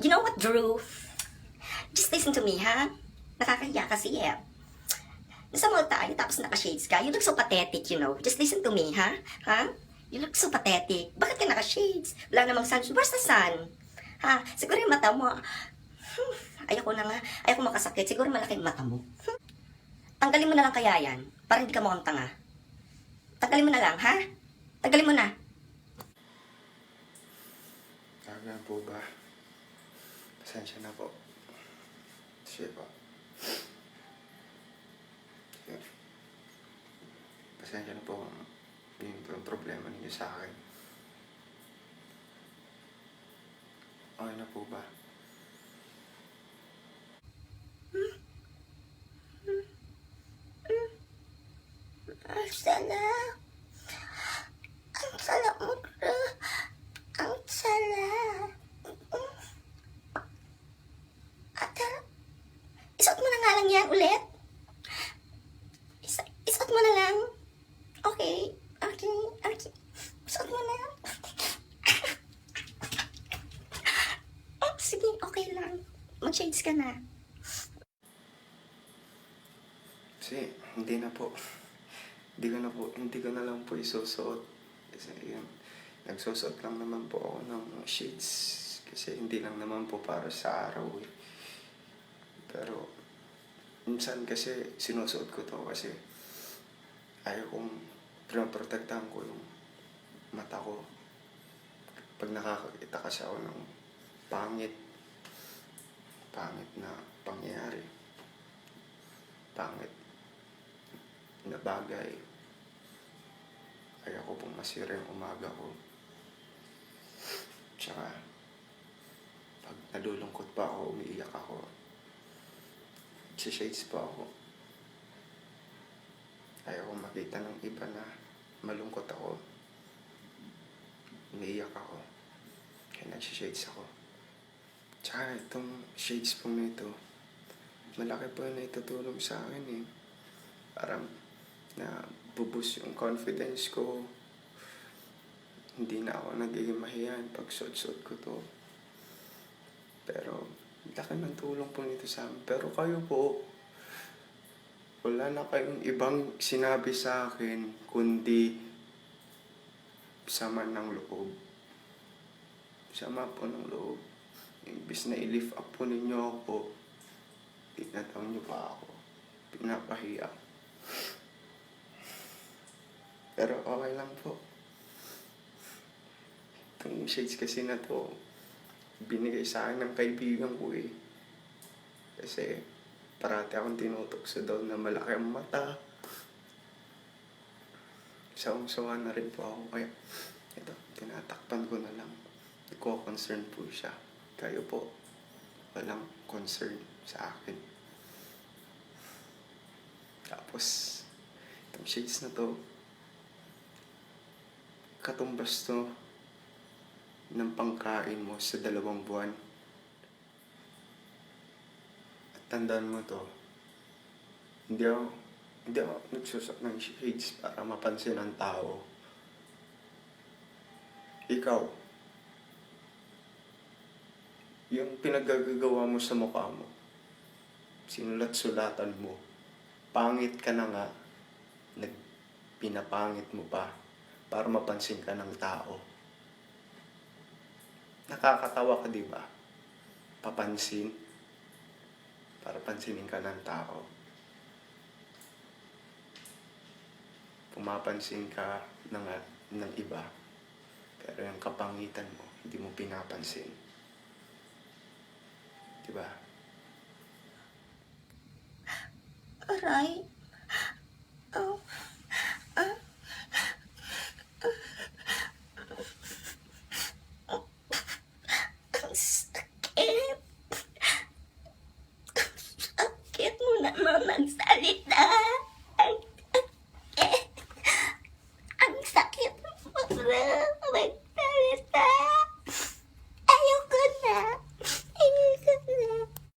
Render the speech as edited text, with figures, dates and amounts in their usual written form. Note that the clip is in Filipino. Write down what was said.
You know what, Drew? Just listen to me, ha? Nakakahiya kasi eh. Nasa mall tayo, tapos naka-shades ka. You look so pathetic, you know. Just listen to me, ha? Ha? You look so pathetic. Bakit ka naka-shades? Wala namang sun. Where's the sun? Ha? Siguro yung mata mo. Ayoko na nga. Ayoko makasakit. Siguro malaki yung mata mo. Tanggalin mo na lang kaya yan. Para hindi ka mukhang tanga. Tanggalin mo na lang, ha? Tanggalin mo na. Tama po ba? Pasensya na po. Sige po. Sige. Pasensya na po kung yun po yung problema ninyo sa akin. Okay na po ba? Ang sala. Ang sala mo, Drew. Ang sala. Ate, isuot mo na nga lang yan ulit. Isuot mo na lang. Okay. Okay. Okay. Isuot mo na. Oh, sige, okay lang. Mag-shades ka na. Kasi hindi na po. Hindi ko na lang po isusuot. Kasi yun, nagsusuot lang naman po ako ng shades. Kasi hindi lang naman po para sa araw eh. Pero, minsan kasi sinusuot ko to kasi ayaw kong pinaprotektahan ko yung mata ko. Pag nakakakita kasi ako ng pangit na pangyayari. Pangit na bagay. Ayaw ko pong masira yung umaga ko. Tsaka, pag nalulungkot pa ako, umiiyak ako. Shades pa ako. Ayaw ko makita ng iba na malungkot ako. Umiiyak ako. Kaya nagsishades ako. Tsaka itong shades po na ito, malaki po na itutulong sa akin eh. Parang na bubus yung confidence ko. Hindi na ako nagiging mahiyain pag suot-suot ko to. Pero, laki ng tulong po nito sa amin. Pero kayo po, wala na kayong ibang sinabi sa akin, kundi sama ng loob. Sama po ng loob. Imbis na i-lift up po ninyo ako, tinataw niyo pa ako. Pinapahiya. Pero okay lang po. Itong shades kasi na to, binigay sa akin ng kaibigan ko eh. Kasi parati akong tinutokso daw na malaki ang mata. Sawang-sawa na rin po ako. Kaya ito, tinatakpan ko na lang. Nagko-concern po siya. Kayo po, walang concern sa akin. Tapos, itong shades na to, katumbas to ng pangkain mo sa 2 buwan. At tandaan mo to, hindi ako nagsusot ng shades para mapansin ng tao. Ikaw, yung pinaggagawa mo sa mukha mo, sinulat-sulatan mo, pangit ka na nga, pinapangit mo pa para mapansin ka ng tao. Nakakatawa ka, di ba? Papansin. Para pansinin ka ng tao. Pumapansin ka ng iba. Pero yung kapangitan mo, hindi mo pinapansin. Di ba? Aray. Oh. Ang sakit. Sakit mo naman magsalita.